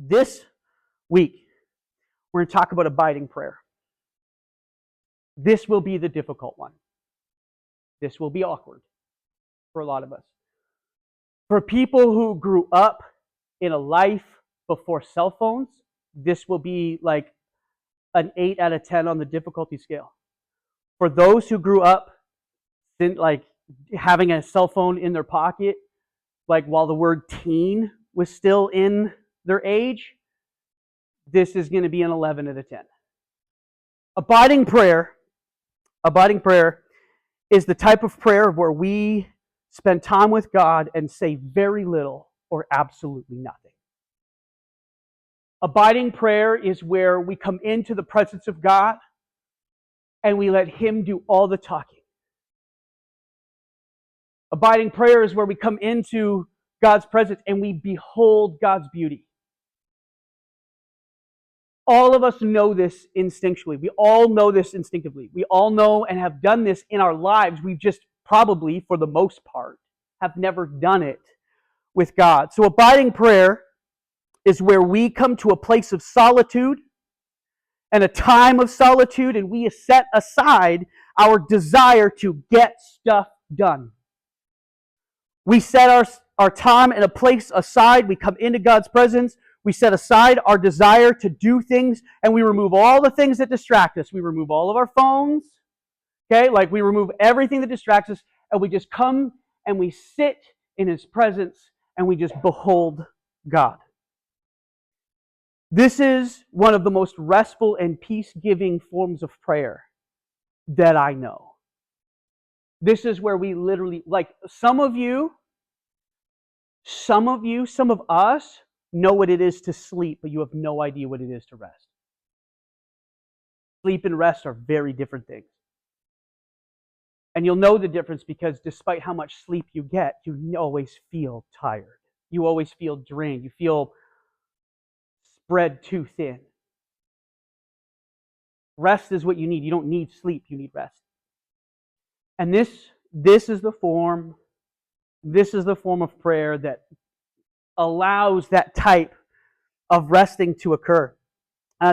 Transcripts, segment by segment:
This week, we're going to talk about abiding prayer. This will be the difficult one. This will be awkward for a lot of us. For people who grew up in a life before cell phones, this will be like an 8 out of 10 on the difficulty scale. For those who grew up like having a cell phone in their pocket, like while the word teen was still in their age, this is going to be an 11 out of 10. Abiding prayer is the type of prayer where we spend time with God and say very little or absolutely nothing. Abiding prayer is where we come into the presence of God and we let Him do all the talking. Abiding prayer is where we come into God's presence and we behold God's beauty. All of us know this instinctually. We all know this instinctively. We all know and have done this in our lives. We've just probably, for the most part, have never done it with God. So abiding prayer is where we come to a place of solitude and a time of solitude, and we set aside our desire to get stuff done. We set our time and a place aside. We come into God's presence. We set aside our desire to do things, and we remove all the things that distract us. We remove all of our phones, okay? Like we remove everything that distracts us, and we just come and we sit in His presence, and we just behold God. This is one of the most restful and peace-giving forms of prayer that I know. This is where we literally, like some of us know what it is to sleep, but you have no idea what it is to rest. Sleep and rest are very different things. And you'll know the difference because despite how much sleep you get, you always feel tired. You always feel drained. You feel spread too thin. Rest is what you need. You don't need sleep, you need rest. And this is the form of prayer that allows that type of resting to occur.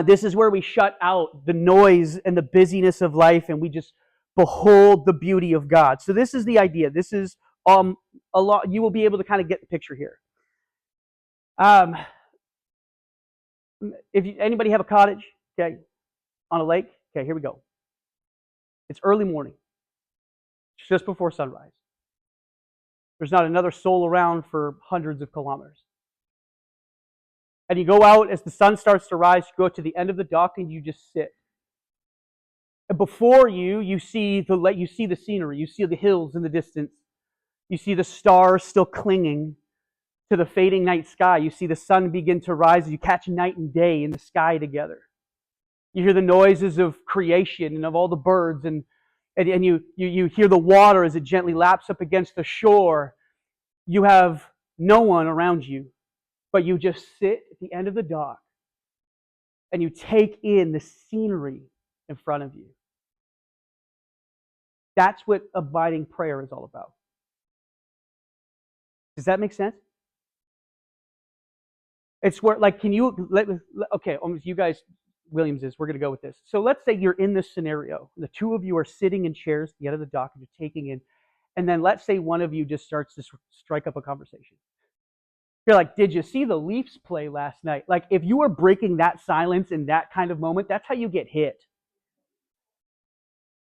This is where we shut out the noise and the busyness of life and we just behold the beauty of God. So this is the idea. This is a lot. You will be able to kind of get the picture here. Anybody have a cottage, okay, on a lake? Okay, here we go. It's early morning. It's just before sunrise. There's not another soul around for hundreds of kilometers. And you go out as the sun starts to rise, you go to the end of the dock and you just sit. And before you see the scenery, you see the hills in the distance. You see the stars still clinging to the fading night sky. You see the sun begin to rise. You catch night and day in the sky together. You hear the noises of creation and of all the birds, and you hear the water as it gently laps up against the shore. You have no one around you, but you just sit at the end of the dock and you take in the scenery in front of you. That's what abiding prayer is all about. Does that make sense? It's where, like, you guys, Williams is, we're going to go with this. So let's say you're in this scenario. The two of you are sitting in chairs at the end of the dock and you're taking in, and then let's say one of you just starts to strike up a conversation. You're like, did you see the Leafs play last night? Like, if you were breaking that silence in that kind of moment, that's how you get hit.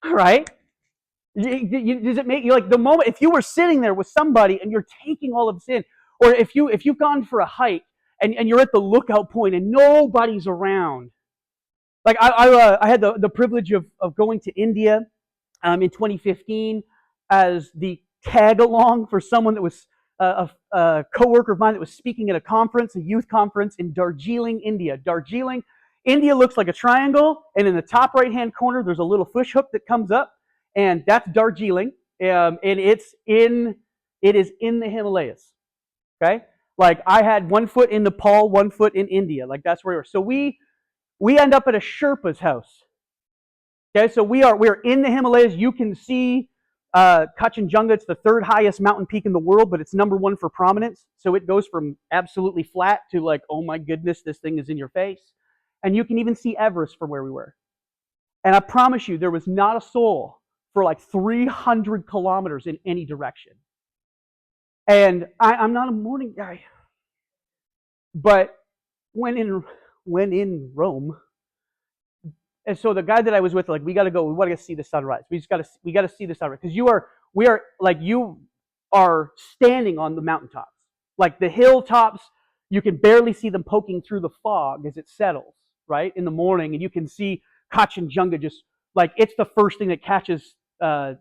All right? Does it make you, like, the moment, if you were sitting there with somebody and you're taking all of this in, or if you've gone for a hike and you're at the lookout point and nobody's around. Like, I had the privilege of going to India in 2015 as the tag along for someone that was a co-worker of mine that was speaking at a conference, a youth conference in Darjeeling, India. Darjeeling, India looks like a triangle, and in the top right-hand corner, there's a little fish hook that comes up, and that's Darjeeling, and it is in the Himalayas. Okay, like I had 1 foot in Nepal, 1 foot in India. Like that's where we were. So we end up at a Sherpa's house. Okay, so we're in the Himalayas. You can see Kanchenjunga, it's the third highest mountain peak in the world, but it's number one for prominence. So it goes from absolutely flat to like, oh my goodness, this thing is in your face. And you can even see Everest from where we were. And I promise you, there was not a soul for like 300 kilometers in any direction. And I'm not a morning guy, but when in Rome, and so the guy that I was with, like, we got to go. We want to see the sunrise. We got to see the sunrise because we are like you are standing on the mountaintops, like the hilltops. You can barely see them poking through the fog as it settles, right, in the morning, and you can see Kanchenjunga just like it's the first thing that catches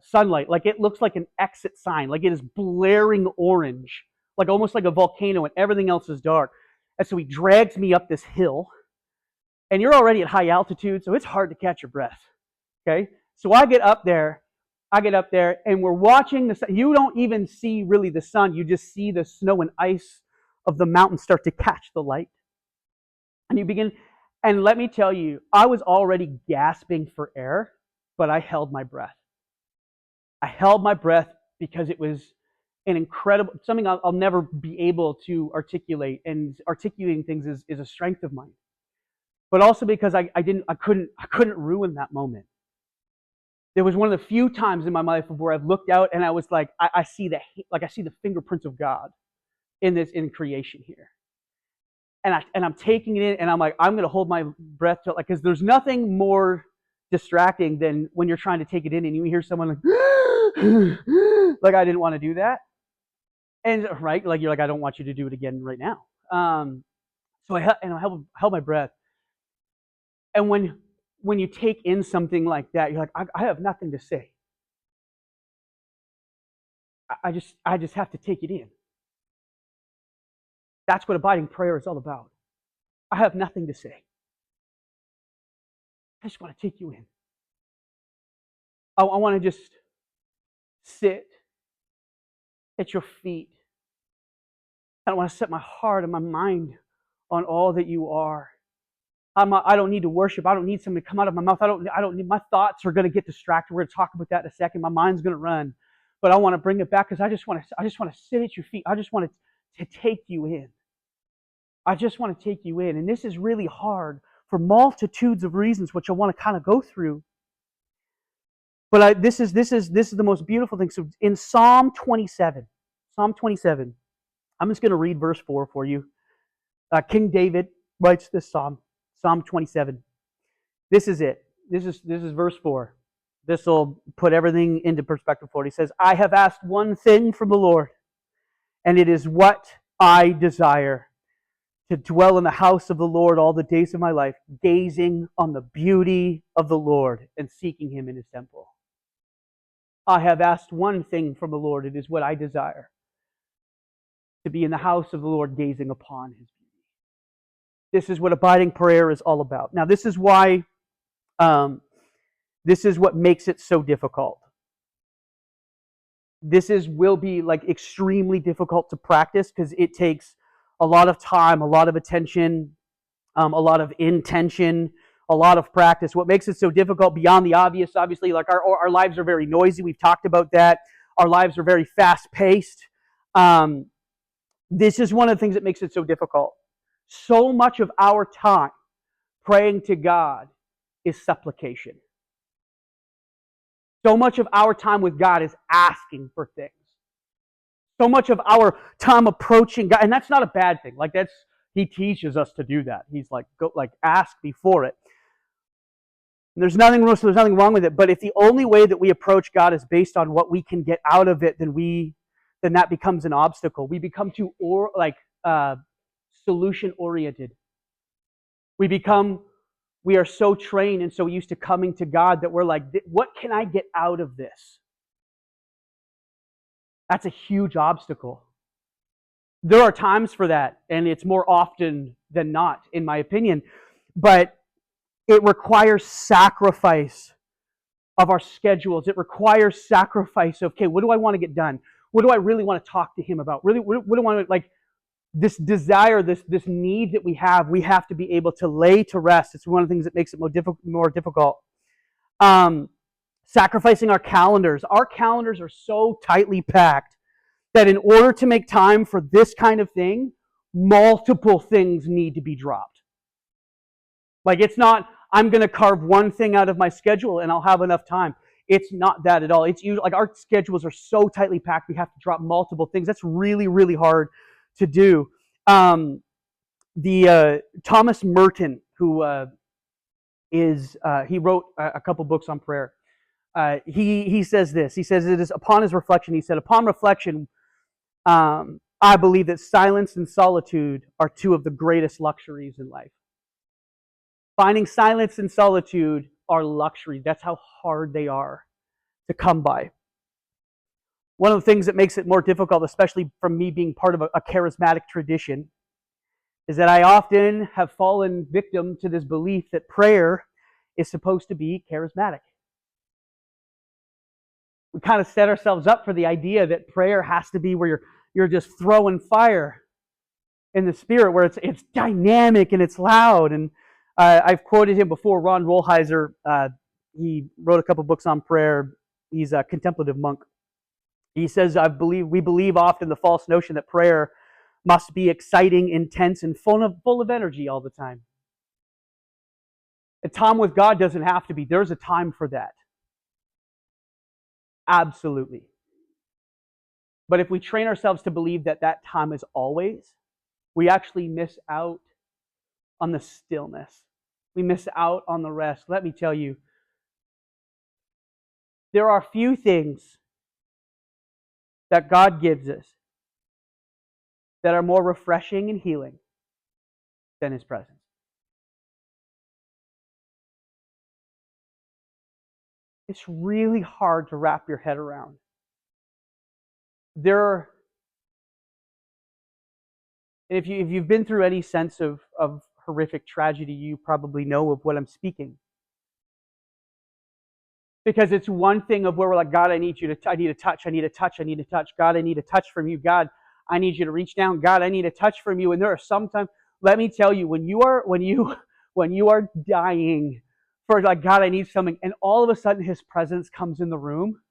sunlight. Like it looks like an exit sign, like it is blaring orange, like almost like a volcano, and everything else is dark. And so he drags me up this hill, and you're already at high altitude, so it's hard to catch your breath. Okay, so I get up there, and we're watching the sun. You don't even see really the sun; you just see the snow and ice of the mountain start to catch the light, and you begin. And let me tell you, I was already gasping for air, but I held my breath. I held my breath because it was an incredible, something I'll never be able to articulate, and articulating things is a strength of mine. But also because I couldn't ruin that moment. There was one of the few times in my life where I've looked out and I was like, I see the fingerprints of God in creation here. And I'm taking it in, and I'm like, I'm going to hold my breath till, like, because there's nothing more distracting than when you're trying to take it in and you hear someone like, like I didn't want to do that, and right, like you're like, I don't want you to do it again right now. So I held my breath, and when you take in something like that, you're like, I have nothing to say. I just have to take it in. That's what abiding prayer is all about. I have nothing to say. I just want to take you in. I want to just sit at your feet. I want to set my heart and my mind on all that you are. I don't need to worship. I don't need something to come out of my mouth. I don't need, my thoughts are going to get distracted. We're going to talk about that in a second. My mind's going to run. But I want to bring it back because I just want to sit at your feet. I just want to take you in. I just want to take you in. And this is really hard for multitudes of reasons, which I want to kind of go through. But this is the most beautiful thing. So in Psalm 27, I'm just going to read verse 4 for you. King David writes this psalm, Psalm 27. This is it. This is verse 4. This will put everything into perspective for you. He says, I have asked one thing from the Lord, and it is what I desire, to dwell in the house of the Lord all the days of my life, gazing on the beauty of the Lord and seeking Him in His temple. I have asked one thing from the Lord, it is what I desire, to be in the house of the Lord, gazing upon His beauty. This is what abiding prayer is all about. Now, this is why, this is what makes it so difficult. Will be like extremely difficult to practice because it takes a lot of time, a lot of attention, a lot of intention, a lot of practice. What makes it so difficult beyond the obvious, obviously, like our lives are very noisy. We've talked about that. Our lives are very fast-paced. This is one of the things that makes it so difficult. So much of our time praying to God is supplication. So much of our time with God is asking for things. So much of our time approaching God, and that's not a bad thing. Like He teaches us to do that. He's like, go, like ask before it. And there's nothing wrong with it. But if the only way that we approach God is based on what we can get out of it, then that becomes an obstacle. We become too solution oriented. We are so trained and so used to coming to God that we're like, what can I get out of this? That's a huge obstacle. There are times for that, and it's more often than not, in my opinion. But it requires sacrifice of our schedules. It requires sacrifice of, okay, what do I want to get done? What do I really want to talk to Him about? Really, what do I want to, like, this desire, this need that we have to be able to lay to rest. It's one of the things that makes it more difficult. Sacrificing our calendars. Our calendars are so tightly packed that in order to make time for this kind of thing, multiple things need to be dropped. Like, it's not, I'm going to carve one thing out of my schedule and I'll have enough time. It's not that at all. It's usually, like, our schedules are so tightly packed, we have to drop multiple things. That's really, really hard to do. Thomas Merton, who he wrote a couple books on prayer. He says this. He says, it is upon his reflection, he said, upon reflection, I believe that silence and solitude are two of the greatest luxuries in life. Finding silence and solitude are luxuries. That's how hard they are to come by. One of the things that makes it more difficult, especially from me being part of a charismatic tradition, is that I often have fallen victim to this belief that prayer is supposed to be charismatic. We kind of set ourselves up for the idea that prayer has to be where you're just throwing fire in the Spirit, where it's dynamic and it's loud. And I've quoted him before, Ron Rolheiser. He wrote a couple books on prayer. He's a contemplative monk. He says, we believe often the false notion that prayer must be exciting, intense, and full of energy all the time. A time with God doesn't have to be. There's a time for that. Absolutely. But if we train ourselves to believe that that time is always, we actually miss out on the stillness. We miss out on the rest. Let me tell you, there are few things that God gives us that are more refreshing and healing than His presence. It's really hard to wrap your head around. And if you've been through any sense of horrific tragedy, you probably know of what I'm speaking. Because it's one thing of where we're like, God, I need a touch. God, I need a touch from you. God, I need you to reach down. God, I need a touch from you. And there are sometimes, let me tell you, when you are dying for, like, God, I need something, and all of a sudden His presence comes in the room.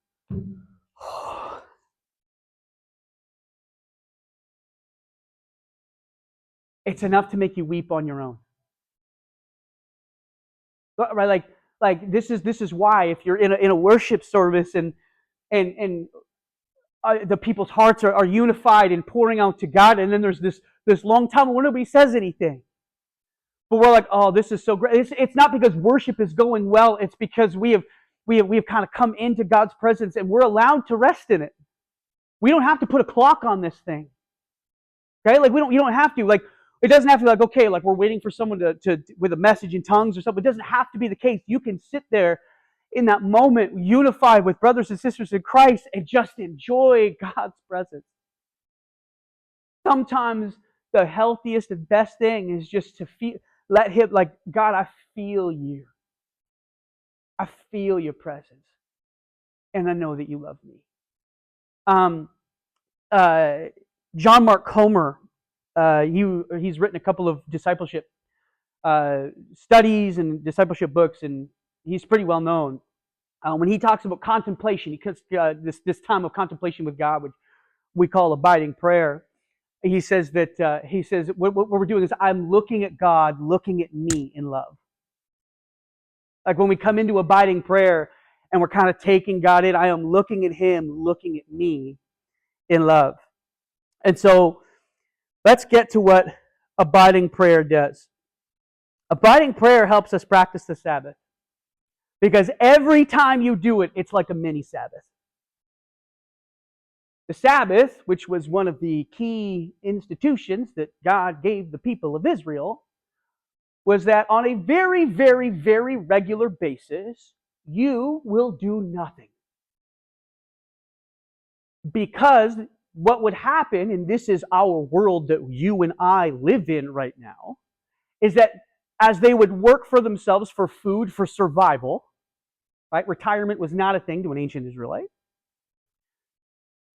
It's enough to make you weep on your own. Right? Like this is why, if you're in a worship service and the people's hearts are unified and pouring out to God, and then there's this long time where nobody says anything, but we're like, oh, this is so great. It's not because worship is going well. It's because we have kind of come into God's presence and we're allowed to rest in it. We don't have to put a clock on this thing. Okay, like you don't have to, like, it doesn't have to be like, okay, like we're waiting for someone to with a message in tongues or something. It doesn't have to be the case. You can sit there in that moment, unified with brothers and sisters in Christ, and just enjoy God's presence. Sometimes the healthiest and best thing is just to let Him, like, God, I feel you. I feel your presence. And I know that you love me. John Mark Comer, he's written a couple of discipleship studies and discipleship books, and he's pretty well known. When he talks about contemplation, because this time of contemplation with God, which we call abiding prayer, he says what we're doing is, I'm looking at God, looking at me in love. Like when we come into abiding prayer and we're kind of taking God in, I am looking at Him, looking at me in love. And so let's get to what abiding prayer does. Abiding prayer helps us practice the Sabbath. Because every time you do it, it's like a mini Sabbath. The Sabbath, which was one of the key institutions that God gave the people of Israel, was that on a very, very, very regular basis, you will do nothing. Because what would happen, and this is our world that you and I live in right now, is that as they would work for themselves for food, for survival, right? Retirement was not a thing to an ancient Israelite.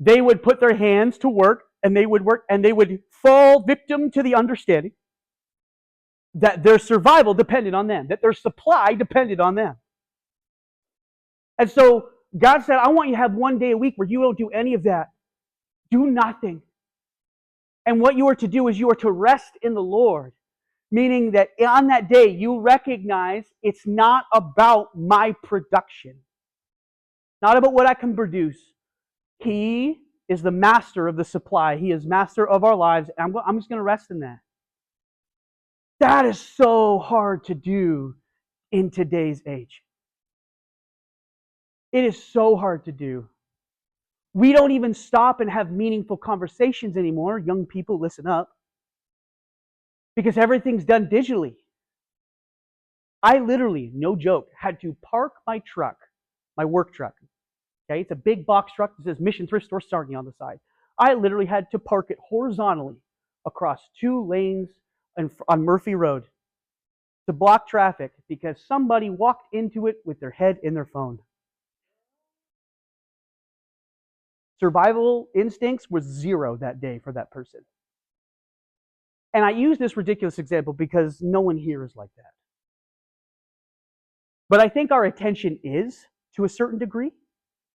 They would put their hands to work, and they would work, and they would fall victim to the understanding that their survival depended on them, that their supply depended on them. And so God said, I want you to have one day a week where you don't do any of that. Do nothing. And what you are to do is you are to rest in the Lord. Meaning that on that day, you recognize it's not about my production. Not about what I can produce. He is the master of the supply. He is master of our lives. And I'm just going to rest in that. That is so hard to do in today's age. It is so hard to do. We don't even stop and have meaningful conversations anymore. Young people, listen up. Because everything's done digitally. I literally, no joke, had to park my truck, my work truck. Okay, it's a big box truck that says Mission Thrift Store Sarnia on the side. I literally had to park it horizontally across 2 lanes on Murphy Road to block traffic because somebody walked into it with their head in their phone. Survival instincts was 0 that day for that person. And I use this ridiculous example because no one here is like that. But I think our attention is, to a certain degree.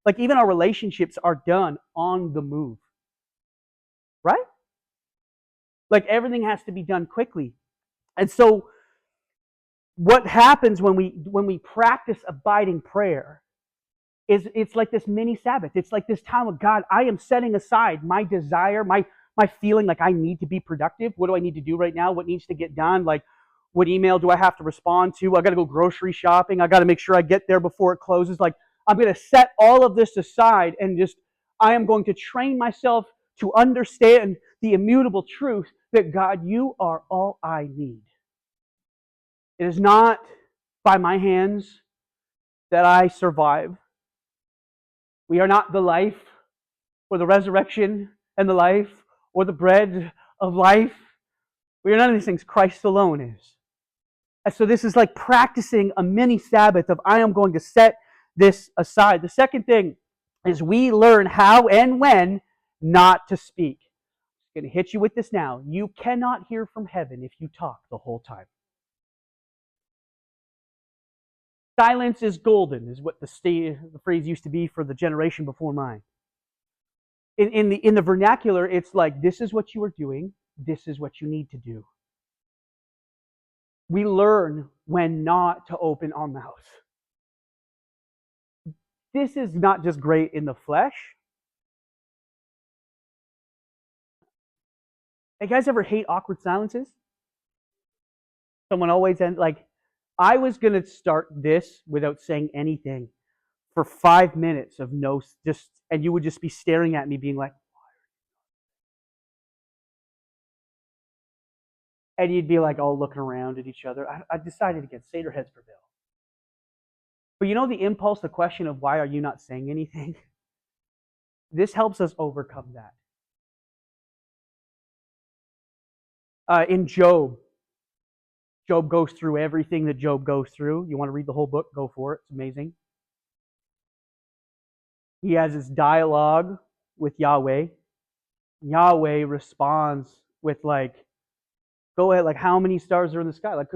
Like even our relationships are done on the move. Right? Like everything has to be done quickly. And so what happens when we practice abiding prayer is it's like this mini Sabbath. It's like this time of God, I am setting aside my desire, my feeling like I need to be productive. What do I need to do right now? What needs to get done? Like what email do I have to respond to? I got to go grocery shopping. I got to make sure I get there before it closes. Like I'm going to set all of this aside and I am going to train myself to understand the immutable truth that God, you are all I need. It is not by my hands that I survive. We are not the life or the resurrection and the life or the bread of life. We are none of these things. Christ alone is. And so this is like practicing a mini Sabbath of I am going to set this aside. The second thing is we learn how and when not to speak. I'm going to hit you with this now. You cannot hear from heaven if you talk the whole time. Silence is golden, is what the phrase used to be for the generation before mine. In the vernacular, it's like, this is what you are doing, this is what you need to do. We learn when not to open our mouths. This is not just great in the flesh. Hey, guys ever hate awkward silences? Someone always ends, like, I was going to start this without saying anything for 5 minutes of no, just, and you would just be staring at me being like, and you'd be like all looking around at each other. I decided against Seder heads prevail. But you know the impulse, the question of why are you not saying anything? This helps us overcome that. In Job goes through everything that Job goes through. You want to read the whole book? Go for it. It's amazing. He has this dialogue with Yahweh. Yahweh responds with like, go ahead, like how many stars are in the sky? Like,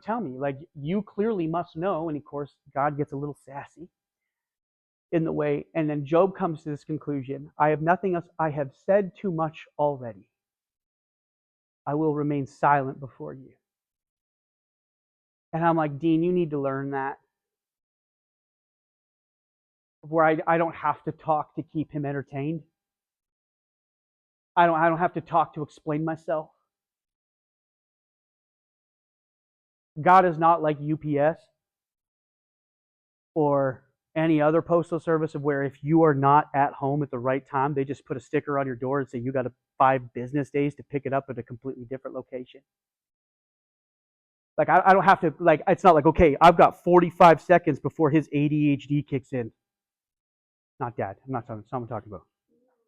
tell me, like you clearly must know. And of course, God gets a little sassy in the way. And then Job comes to this conclusion. I have nothing else. I have said too much already. I will remain silent before you. And I'm like, Dean, you need to learn that. Where I don't have to talk to keep him entertained. I don't have to talk to explain myself. God is not like UPS or any other postal service of where if you are not at home at the right time, they just put a sticker on your door and say you got 5 business days to pick it up at a completely different location. Like I don't have to, like, it's not like, okay, I've got 45 seconds before his ADHD kicks in. Not Dad. I'm not talking, it's not what I'm talking about.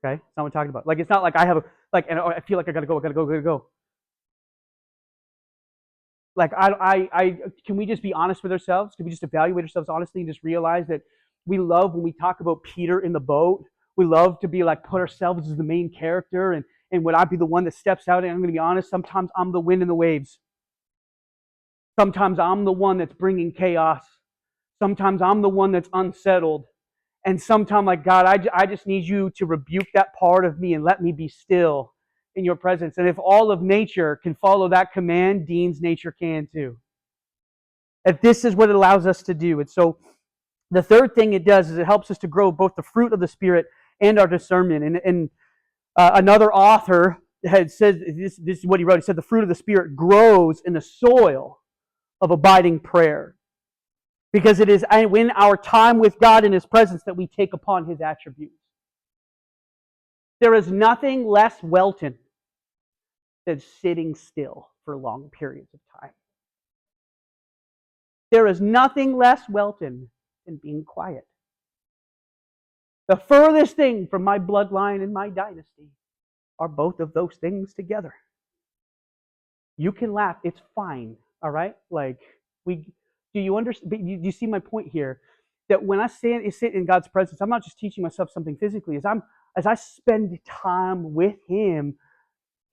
Okay? It's not what I'm talking about. Like, it's not like I have and I feel like I gotta go. Like, can we just be honest with ourselves? Can we just evaluate ourselves honestly and just realize that we love when we talk about Peter in the boat, we love to be like, put ourselves as the main character and would I be the one that steps out? And I'm going to be honest, sometimes I'm the wind and the waves. Sometimes I'm the one that's bringing chaos. Sometimes I'm the one that's unsettled. And sometimes, like, God, I just need you to rebuke that part of me and let me be still in your presence. And if all of nature can follow that command, Dean's nature can too. If this is what it allows us to do. And so the third thing it does is it helps us to grow both the fruit of the Spirit and our discernment. And another author had said, this is what he wrote. He said, the fruit of the Spirit grows in the soil of abiding prayer. Because it is in our time with God in His presence that we take upon His attributes. There is nothing less Welton than sitting still for long periods of time. There is nothing less Welton than being quiet. The furthest thing from my bloodline and my dynasty are both of those things together. You can laugh. It's fine. All right? Do you understand? Do you see my point here? That when I sit in God's presence, I'm not just teaching myself something physically. As I spend time with Him,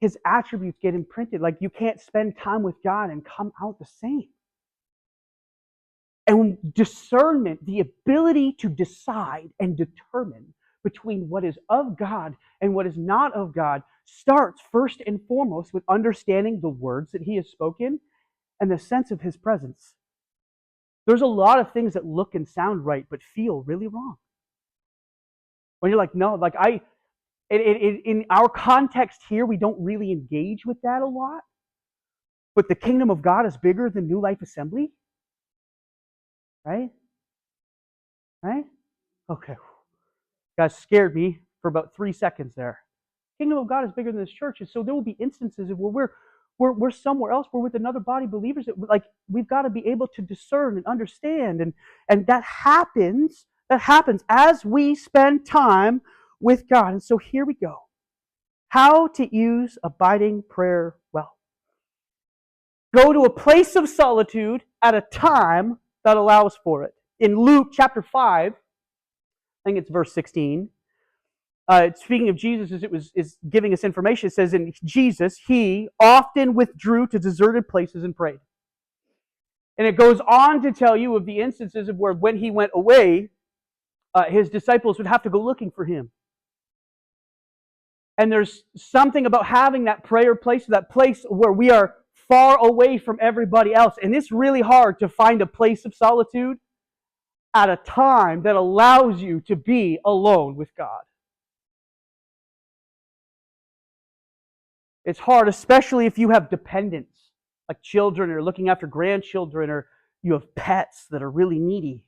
His attributes get imprinted. Like, you can't spend time with God and come out the same. And discernment, the ability to decide and determine between what is of God and what is not of God, starts first and foremost with understanding the words that He has spoken and the sense of His presence. There's a lot of things that look and sound right, but feel really wrong. When you're like, no, like in our context here, we don't really engage with that a lot. But the kingdom of God is bigger than New Life Assembly. Right? Right? Okay. Guys scared me for about 3 seconds there. Kingdom of God is bigger than this church. And so there will be instances where we're somewhere else, we're with another body of believers that, like, we've got to be able to discern and understand, and that happens as we spend time with God. And so here we go. How to use abiding prayer well. Go to a place of solitude at a time that allows for it. In Luke chapter 5, I think it's verse 16, speaking of Jesus, as it is giving us information, it says, in Jesus, He often withdrew to deserted places and prayed. And it goes on to tell you of the instances of where when He went away, His disciples would have to go looking for Him. And there's something about having that prayer place, that place where we are far away from everybody else. And it's really hard to find a place of solitude at a time that allows you to be alone with God. It's hard, especially if you have dependents, like children or looking after grandchildren, or you have pets that are really needy.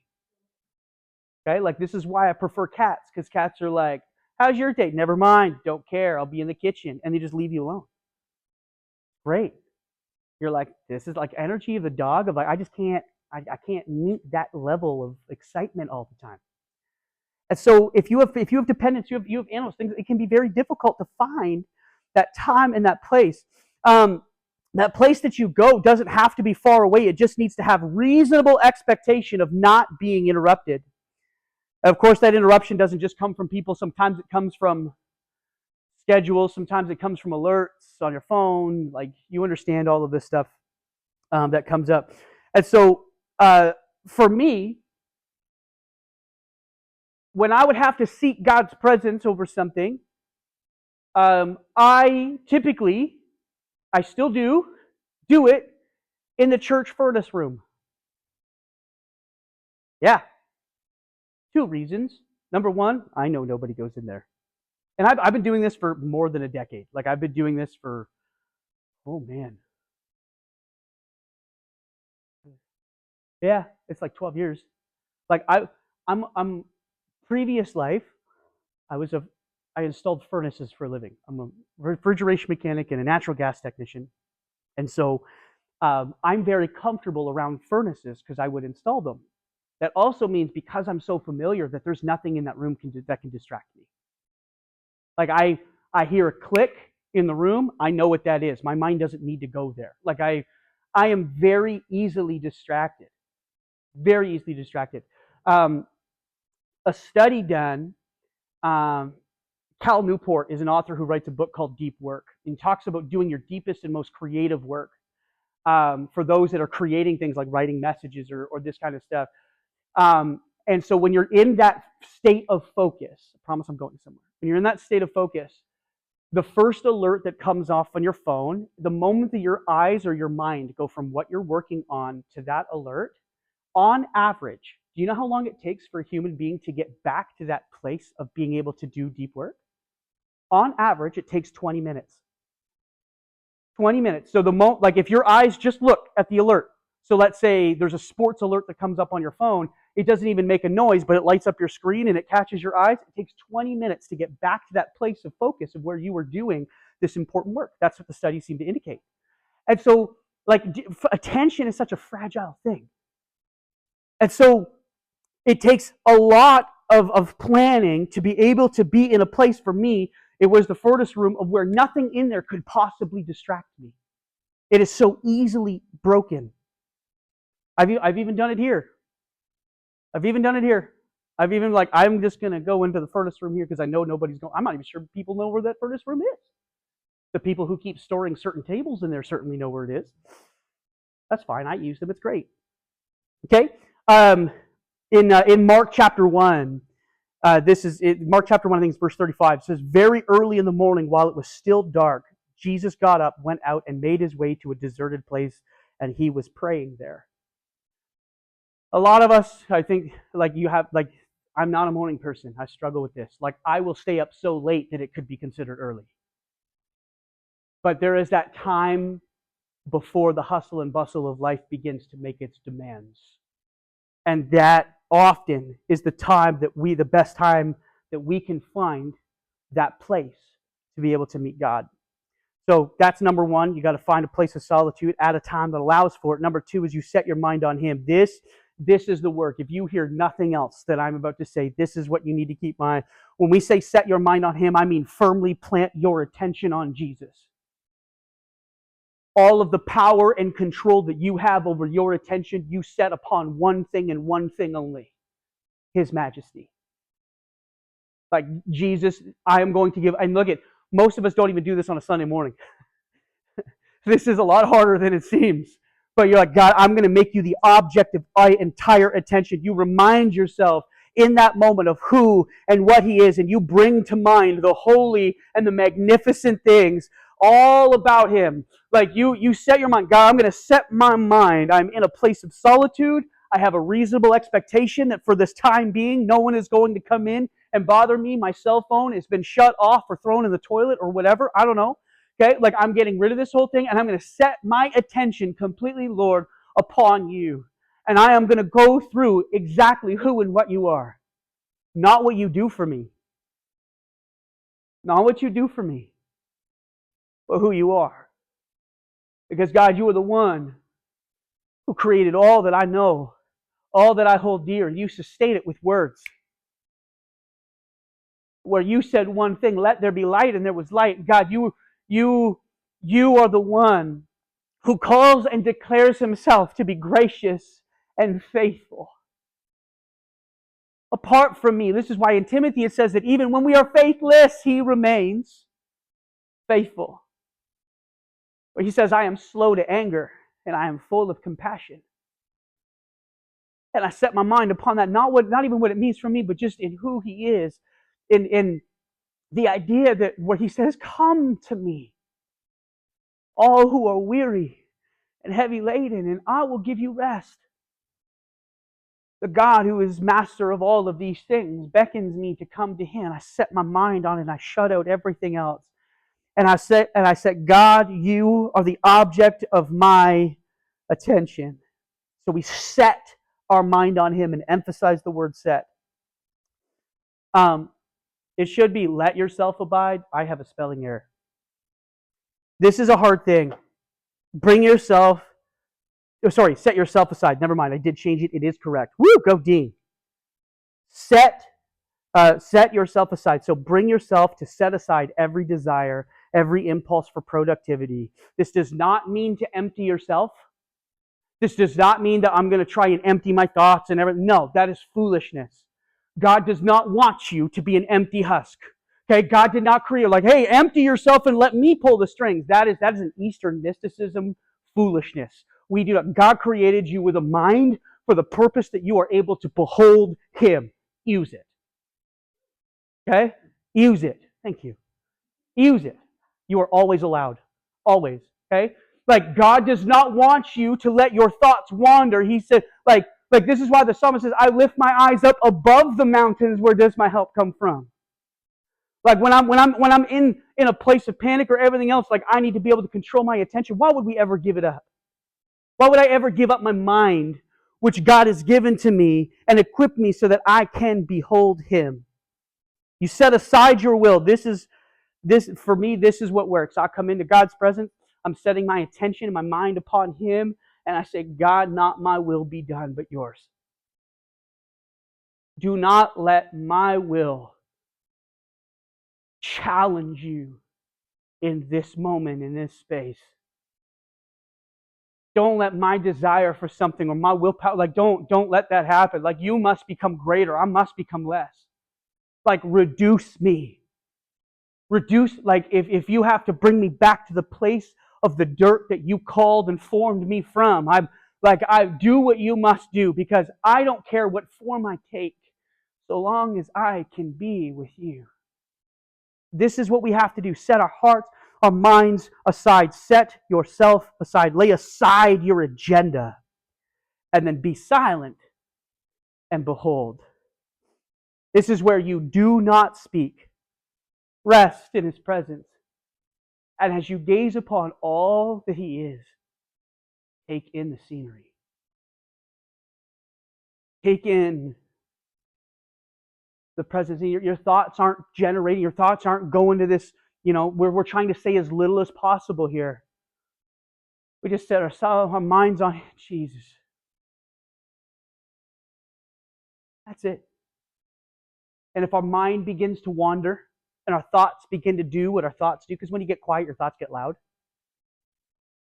Okay, like, this is why I prefer cats, because cats are like, how's your day? Never mind, don't care, I'll be in the kitchen. And they just leave you alone. Great. You're like, this is like energy of the dog, of like, I can't meet that level of excitement all the time. And so if you have dependents, you have animals, things, it can be very difficult to find that time and that place. That place that you go doesn't have to be far away. It just needs to have reasonable expectation of not being interrupted. Of course, that interruption doesn't just come from people. Sometimes it comes from schedules. Sometimes it comes from alerts on your phone. Like, you understand all of this stuff that comes up. And so for me, when I would have to seek God's presence over something, I still do it in the church furnace room. Yeah. 2 reasons. Number one, I know nobody goes in there. And I've been doing this for more than a decade. Like, I've been doing this for, oh man. Yeah, it's like 12 years. Like, I'm previous life, I installed furnaces for a living. I'm a refrigeration mechanic and a natural gas technician. And so I'm very comfortable around furnaces because I would install them. That also means, because I'm so familiar, that there's nothing in that room that can distract me. Like, I hear a click in the room, I know what that is. My mind doesn't need to go there. Like, I am very easily distracted. Very easily distracted. A study done, Cal Newport is an author who writes a book called Deep Work, and talks about doing your deepest and most creative work for those that are creating things like writing messages or this kind of stuff. And so when you're in that state of focus, I promise I'm going somewhere. When you're in that state of focus, the first alert that comes off on your phone, the moment that your eyes or your mind go from what you're working on to that alert, on average, do you know how long it takes for a human being to get back to that place of being able to do deep work? On average, it takes 20 minutes. 20 minutes. So like if your eyes just look at the alert, so let's say there's a sports alert that comes up on your phone, it doesn't even make a noise, but it lights up your screen and it catches your eyes. It takes 20 minutes to get back to that place of focus of where you were doing this important work. That's what the studies seem to indicate. And so, like, attention is such a fragile thing. And so it takes a lot of planning to be able to be in a place. For me, it was the furthest room of where nothing in there could possibly distract me. It is so easily broken. I've even done it here. I'm just going to go into the furnace room here because I know nobody's going. I'm not even sure people know where that furnace room is. The people who keep storing certain tables in there certainly know where it is. That's fine. I use them. It's great. Okay. In Mark chapter 1, Mark chapter 1, I think it's verse 35. It says, very early in the morning, while it was still dark, Jesus got up, went out, and made his way to a deserted place, and he was praying there. A lot of us, I think, I'm not a morning person. I struggle with this. Like, I will stay up so late that it could be considered early. But there is that time before the hustle and bustle of life begins to make its demands. And that often is the best time that we can find that place to be able to meet God. So that's number one. You got to find a place of solitude at a time that allows for it. Number two is you set your mind on Him. This is the work. If you hear nothing else that I'm about to say, this is what you need to keep in mind. When we say set your mind on Him, I mean firmly plant your attention on Jesus. All of the power and control that you have over your attention, you set upon one thing and one thing only: His majesty. Like, Jesus, I am going to give, and look at, most of us don't even do this on a Sunday morning. This is a lot harder than it seems. But you're like, God, I'm going to make you the object of my entire attention. You remind yourself in that moment of who and what He is, and you bring to mind the holy and the magnificent things all about Him. Like, you set your mind, God, I'm going to set my mind. I'm in a place of solitude. I have a reasonable expectation that for this time being, no one is going to come in and bother me. My cell phone has been shut off or thrown in the toilet or whatever. I don't know. Okay, like, I'm getting rid of this whole thing, and I'm going to set my attention completely, Lord, upon you. And I am going to go through exactly who and what you are. Not what you do for me. Not what you do for me, but who you are. Because, God, you are the one who created all that I know, all that I hold dear. You sustain it with words. Where you said one thing, let there be light, and there was light. God, you are the one who calls and declares Himself to be gracious and faithful. Apart from me, this is why in Timothy it says that even when we are faithless, He remains faithful. But He says, I am slow to anger, and I am full of compassion. And I set my mind upon that, not even what it means for me, but just in who He is, in the idea that where He says, come to me, all who are weary and heavy laden, and I will give you rest. The God who is master of all of these things beckons me to come to Him. I set my mind on it, and I shut out everything else. And I said, God, you are the object of my attention. So we set our mind on Him and emphasize the word set. It should be let yourself abide. I have a spelling error. This is a hard thing. Set yourself aside. Never mind, I did change it. It is correct. Woo, go Dean. Set yourself aside. So bring yourself to set aside every desire, every impulse for productivity. This does not mean to empty yourself. This does not mean that I'm going to try and empty my thoughts and everything. No, that is foolishness. God does not want you to be an empty husk. Okay, God did not create like, hey, empty yourself and let me pull the strings. That is an Eastern mysticism foolishness. We do not. God created you with a mind for the purpose that you are able to behold Him. Use it. Okay? Use it. Thank you. Use it. You are always allowed. Always. Okay? Like, God does not want you to let your thoughts wander. He said, like this is why the psalmist says, I lift my eyes up above the mountains. Where does my help come from? Like when I'm in a place of panic or everything else, like I need to be able to control my attention. Why would we ever give it up? Why would I ever give up my mind, which God has given to me and equipped me so that I can behold Him? You set aside your will. This for me, this is what works. I come into God's presence. I'm setting my attention and my mind upon Him, and I say, God, not my will be done, but yours. Do not let my will challenge you in this moment, in this space. Don't let my desire for something or my willpower, like don't let that happen. Like you must become greater. I must become less. Like reduce me. Reduce, like if you have to bring me back to the place of the dirt that you called and formed me from, I do what you must do, because I don't care what form I take so long as I can be with you. This is what we have to do. Set our hearts, our minds aside. Set yourself aside. Lay aside your agenda. And then be silent and behold. This is where you do not speak. Rest in His presence. And as you gaze upon all that He is, take in the scenery. Take in the presence. Your thoughts aren't generating. Your thoughts aren't going to this, we're trying to say as little as possible here. We just set our minds on Jesus. That's it. And if our mind begins to wander and our thoughts begin to do what our thoughts do, because when you get quiet, your thoughts get loud.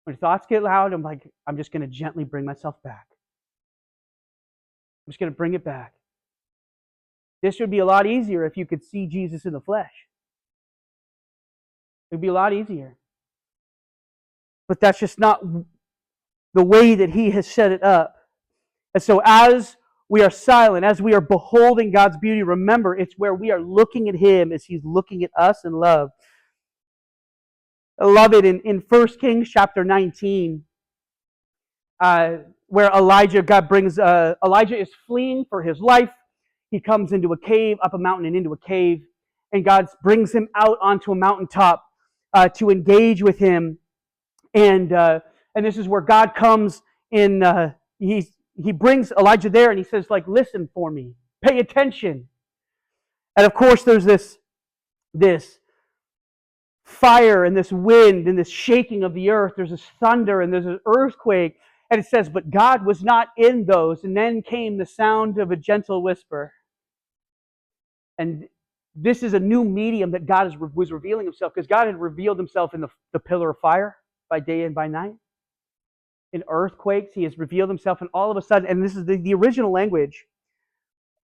When your thoughts get loud, I'm just going to gently bring myself back. I'm just going to bring it back. This would be a lot easier if you could see Jesus in the flesh. It would be a lot easier. But that's just not the way that He has set it up. And so as we are silent, as we are beholding God's beauty, remember, it's where we are looking at Him as He's looking at us in love. I love it in 1 Kings chapter 19, where Elijah is fleeing for his life. He comes into a cave, up a mountain and into a cave, and God brings him out onto a mountaintop to engage with him. And this is where God comes in. He brings Elijah there, and he says, listen for me, pay attention. And of course, there's this fire and this wind and this shaking of the earth. There's this thunder and there's an earthquake. And it says, but God was not in those. And then came the sound of a gentle whisper. And this is a new medium that God was revealing Himself, because God had revealed Himself in the pillar of fire by day and by night. In earthquakes, He has revealed Himself, and all of a sudden, and this is the original language.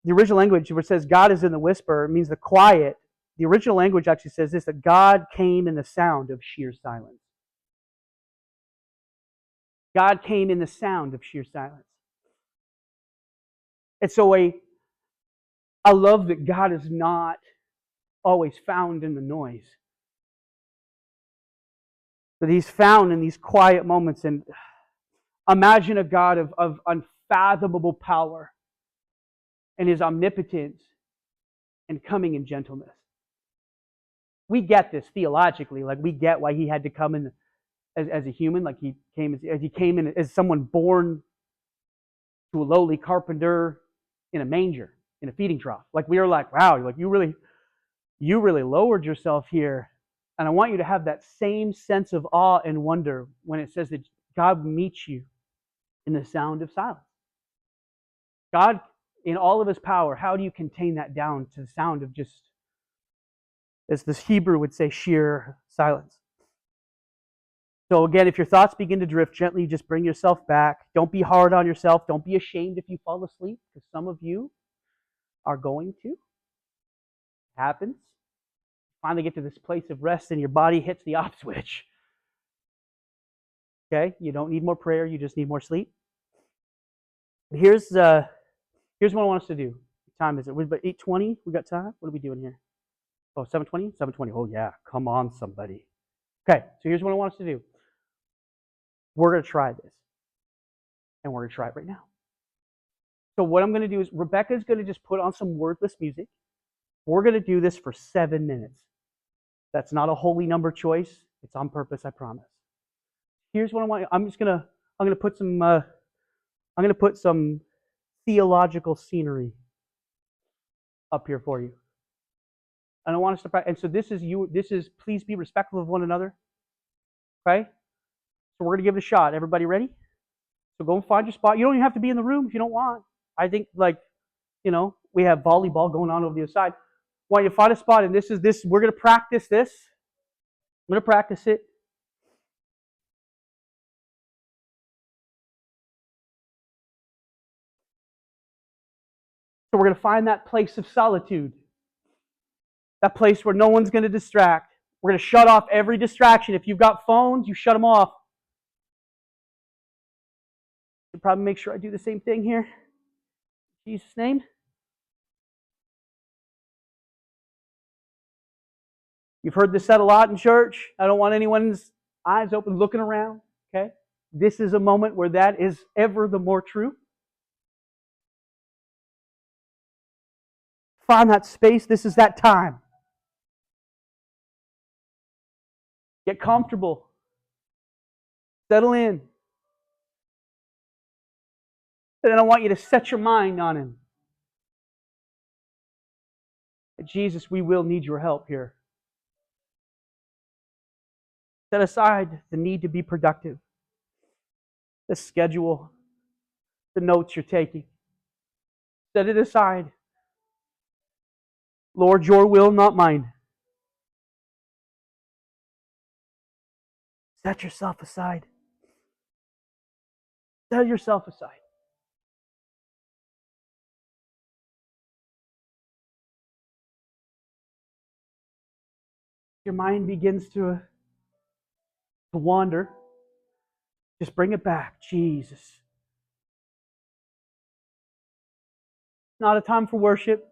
The original language where it says God is in the whisper, it means the quiet. The original language actually says this, that God came in the sound of sheer silence. God came in the sound of sheer silence. And so I love that God is not always found in the noise. But He's found in these quiet moments. And imagine a God of unfathomable power and His omnipotence and coming in gentleness. We get this theologically. We get why He had to come in as a human. He came in as someone born to a lowly carpenter in a manger, in a feeding trough. We are wow, you really lowered yourself here. And I want you to have that same sense of awe and wonder when it says that God meets you in the sound of silence. God, in all of His power, how do you contain that down to the sound of just, as this Hebrew would say, sheer silence? So again, if your thoughts begin to drift, gently just bring yourself back. Don't be hard on yourself. Don't be ashamed if you fall asleep, because some of you are going to. It happens. Finally get to this place of rest and your body hits the off switch. Okay? You don't need more prayer. You just need more sleep. Here's what I want us to do. What time is it? We're about 8:20. We got time? What are we doing here? Oh, 7:20? 7:20. Oh, yeah. Come on, somebody. Okay, so here's what I want us to do. We're going to try this. And we're going to try it right now. So what I'm going to do is Rebecca's going to just put on some wordless music. We're going to do this for 7 minutes. That's not a holy number choice. It's on purpose, I promise. Here's what I want. I'm going to put some theological scenery up here for you. And I want us to practice. And so this is please be respectful of one another. Okay? So we're going to give it a shot. Everybody ready? So go and find your spot. You don't even have to be in the room if you don't want. I think we have volleyball going on over the other side. Why you find a spot, and we're going to practice this. I'm going to practice it. So we're going to find that place of solitude. That place where no one's going to distract. We're going to shut off every distraction. If you've got phones, you shut them off. Should probably make sure I do the same thing here. In Jesus' name. You've heard this said a lot in church. I don't want anyone's eyes open looking around. Okay? This is a moment where that is ever the more true. Find that space. This is that time. Get comfortable. Settle in. And then I want you to set your mind on Him. Jesus, we will need your help here. Set aside the need to be productive, the schedule, the notes you're taking. Set it aside. Lord, your will, not mine. Set yourself aside. Set yourself aside. Your mind begins to wander. Just bring it back. Jesus. It's not a time for worship.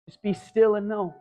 Just be still and know.